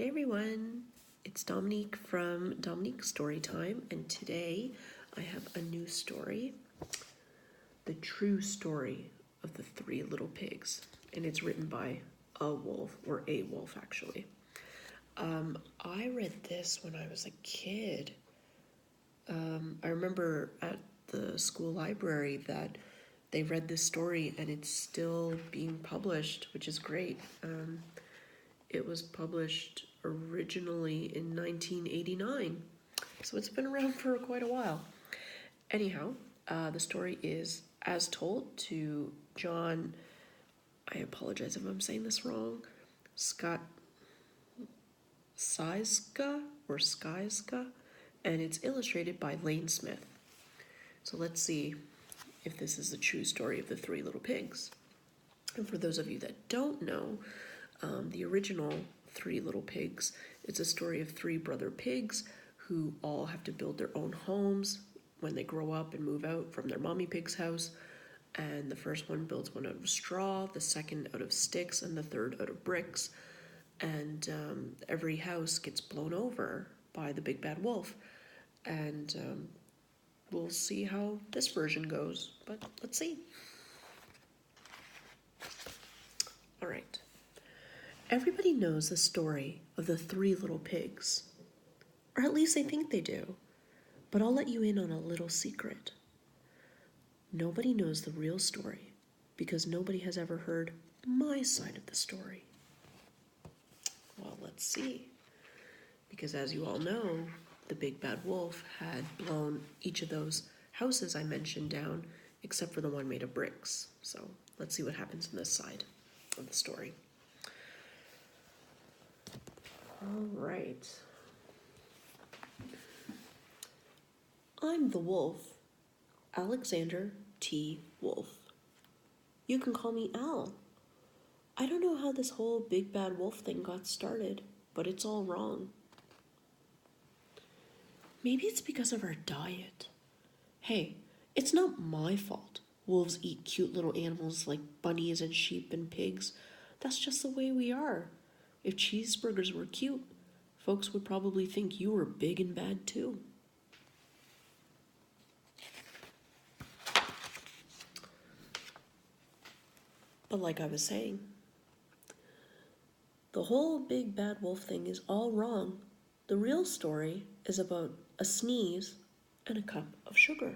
Hey everyone, it's Dominique from Dominique Storytime, and today I have a new story, The True Story of the Three Little Pigs, and it's written by a wolf actually. I read this when I was a kid. I remember at the school library that they read this story and it's still being published, which is great. It was published originally in 1989, so it's been around for quite a while. Anyhow, the story is As Told to Jon, I apologize if I'm saying this wrong, Scieszka, and it's illustrated by Lane Smith. So let's see if this is the true story of the Three Little Pigs. And for those of you that don't know, the original Three Little Pigs, it's a story of three brother pigs who all have to build their own homes when they grow up and move out from their mommy pig's house. And the first one builds one out of straw, the second out of sticks, and the third out of bricks. And every house gets blown over by the big bad wolf. And we'll see how this version goes, but let's see. All right. Everybody knows the story of the Three Little Pigs, or at least they think they do, but I'll let you in on a little secret. Nobody knows the real story because nobody has ever heard my side of the story. Well, let's see. Because as you all know, the big bad wolf had blown each of those houses I mentioned down, except for the one made of bricks. So let's see what happens on this side of the story. All right. I'm the wolf, Alexander T. Wolf. You can call me Al. I don't know how this whole big bad wolf thing got started, but it's all wrong. Maybe it's because of our diet. Hey, it's not my fault. Wolves eat cute little animals like bunnies and sheep and pigs. That's just the way we are. If cheeseburgers were cute, folks would probably think you were big and bad too. But like I was saying, the whole big bad wolf thing is all wrong. The real story is about a sneeze and a cup of sugar.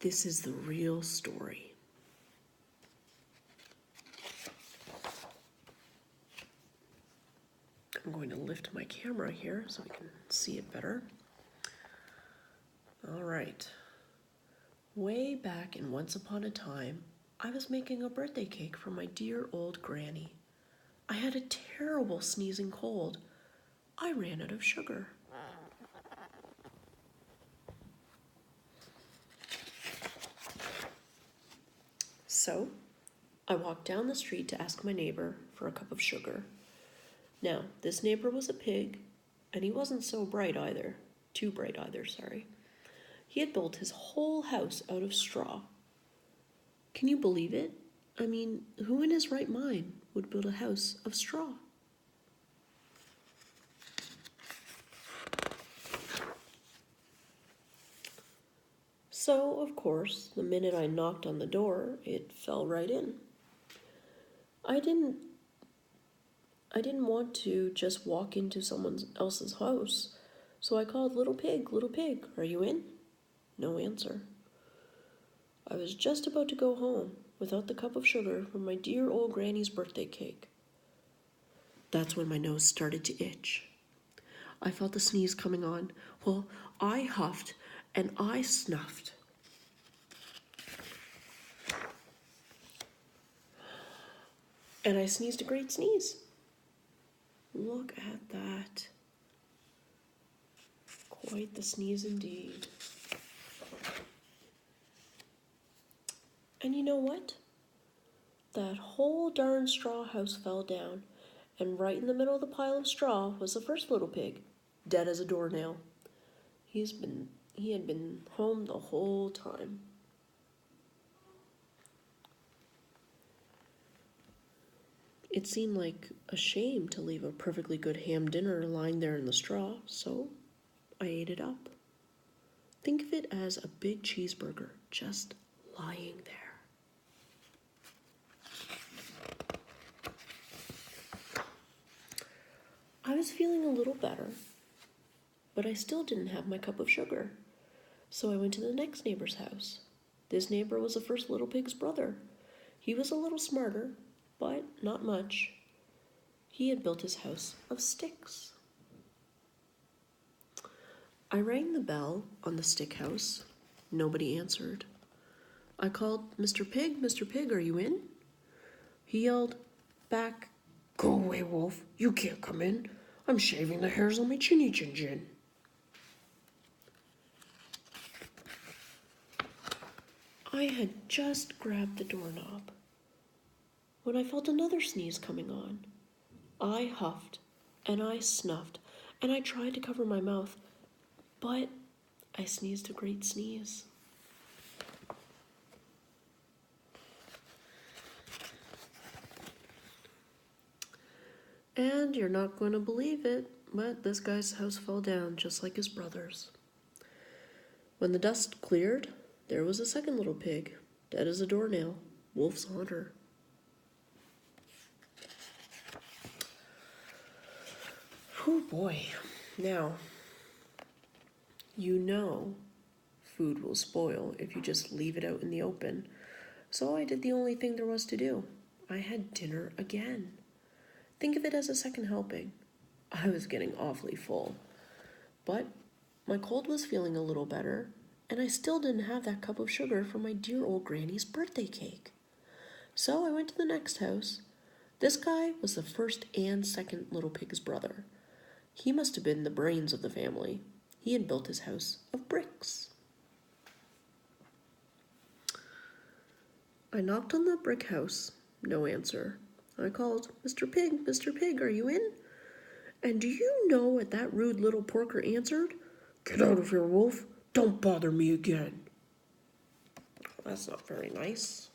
This is the real story. I'm going to lift my camera here so we can see it better. All right. Way back in Once Upon a Time, I was making a birthday cake for my dear old granny. I had a terrible sneezing cold. I ran out of sugar. So, I walked down the street to ask my neighbor for a cup of sugar. Now, this neighbor was a pig, and he wasn't so bright either. Too bright either, sorry. He had built his whole house out of straw. Can you believe it? I mean, who in his right mind would build a house of straw? So, of course, the minute I knocked on the door, it fell right in. I didn't want to just walk into someone else's house, so I called, little pig, are you in? No answer. I was just about to go home without the cup of sugar from my dear old granny's birthday cake. That's when my nose started to itch. I felt the sneeze coming on. Well, I huffed and I snuffed. And I sneezed a great sneeze. Look at that. Quite the sneeze indeed. And you know what? That whole darn straw house fell down, and right in the middle of the pile of straw was the first little pig, dead as a doornail. He had been home the whole time. It seemed like a shame to leave a perfectly good ham dinner lying there in the straw, so I ate it up. Think of it as a big cheeseburger just lying there. I was feeling a little better, but I still didn't have my cup of sugar. So I went to the next neighbor's house. This neighbor was the first little pig's brother. He was a little smarter, but not much. He had built his house of sticks. I rang the bell on the stick house. Nobody answered. I called, Mr. Pig, are you in? He yelled back, "Go away, Wolf. You can't come in. I'm shaving the hairs on my chinny chin chin." I had just grabbed the doorknob when I felt another sneeze coming on. I huffed and I snuffed and I tried to cover my mouth, but I sneezed a great sneeze. And you're not going to believe it, but this guy's house fell down just like his brother's. When the dust cleared, there was a second little pig, dead as a doornail, Wolf's honor. Oh boy. Now, you know food will spoil if you just leave it out in the open. So I did the only thing there was to do. I had dinner again. Think of it as a second helping. I was getting awfully full. But my cold was feeling a little better, and I still didn't have that cup of sugar from my dear old granny's birthday cake. So I went to the next house. This guy was the first and second little pig's brother. He must have been the brains of the family. He had built his house of bricks. I knocked on the brick house. No answer. I called, Mr. Pig, are you in? And do you know what that rude little porker answered? "Get out of here, Wolf. Don't bother me again." That's not very nice.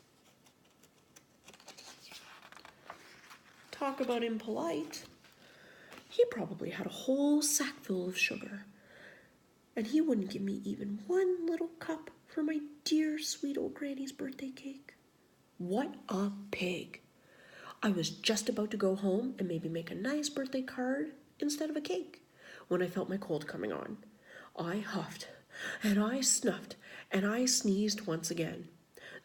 Talk about impolite. He probably had a whole sack full of sugar, and he wouldn't give me even one little cup for my dear sweet old granny's birthday cake. What a pig. I was just about to go home and maybe make a nice birthday card instead of a cake when I felt my cold coming on. I huffed and I snuffed and I sneezed once again.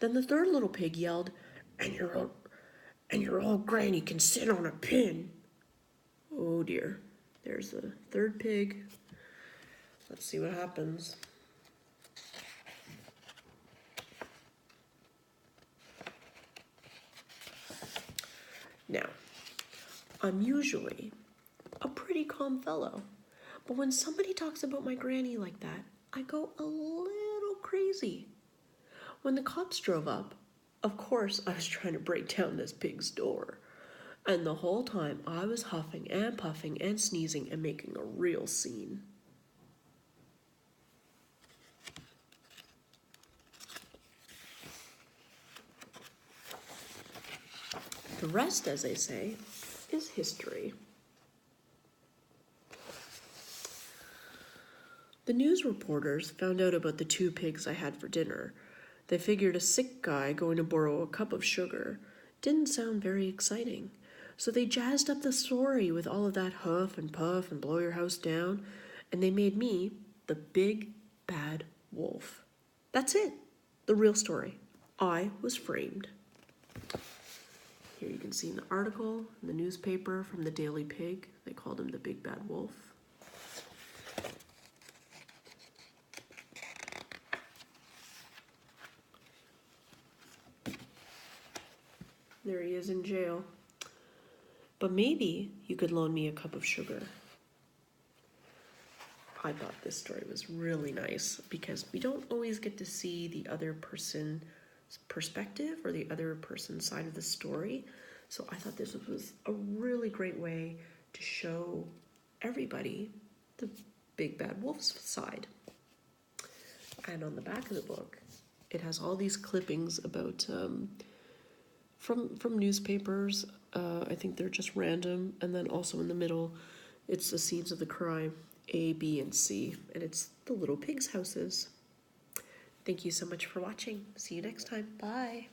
Then the third little pig yelled, and your old granny can sit on a pin." Oh dear, there's the third pig. Let's see what happens. Now, I'm usually a pretty calm fellow, but when somebody talks about my granny like that, I go a little crazy. When the cops drove up, of course I was trying to break down this pig's door, and the whole time I was huffing and puffing and sneezing and making a real scene. The rest, as they say, is history. The news reporters found out about the two pigs I had for dinner. They figured a sick guy going to borrow a cup of sugar didn't sound very exciting. So they jazzed up the story with all of that huff and puff and blow your house down, and they made me the big bad wolf. That's it, the real story. I was framed. Here you can see an article in the newspaper from the Daily Pig. They called him the big bad wolf. There he is in jail. But maybe you could loan me a cup of sugar. I thought this story was really nice because we don't always get to see the other person's perspective or the other person's side of the story. So I thought this was a really great way to show everybody the big bad wolf's side. And on the back of the book, it has all these clippings about from newspapers. I think they're just random, and then also in the middle, it's the scenes of the crime, A, B, and C, and it's the little pigs' houses. Thank you so much for watching. See you next time. Bye.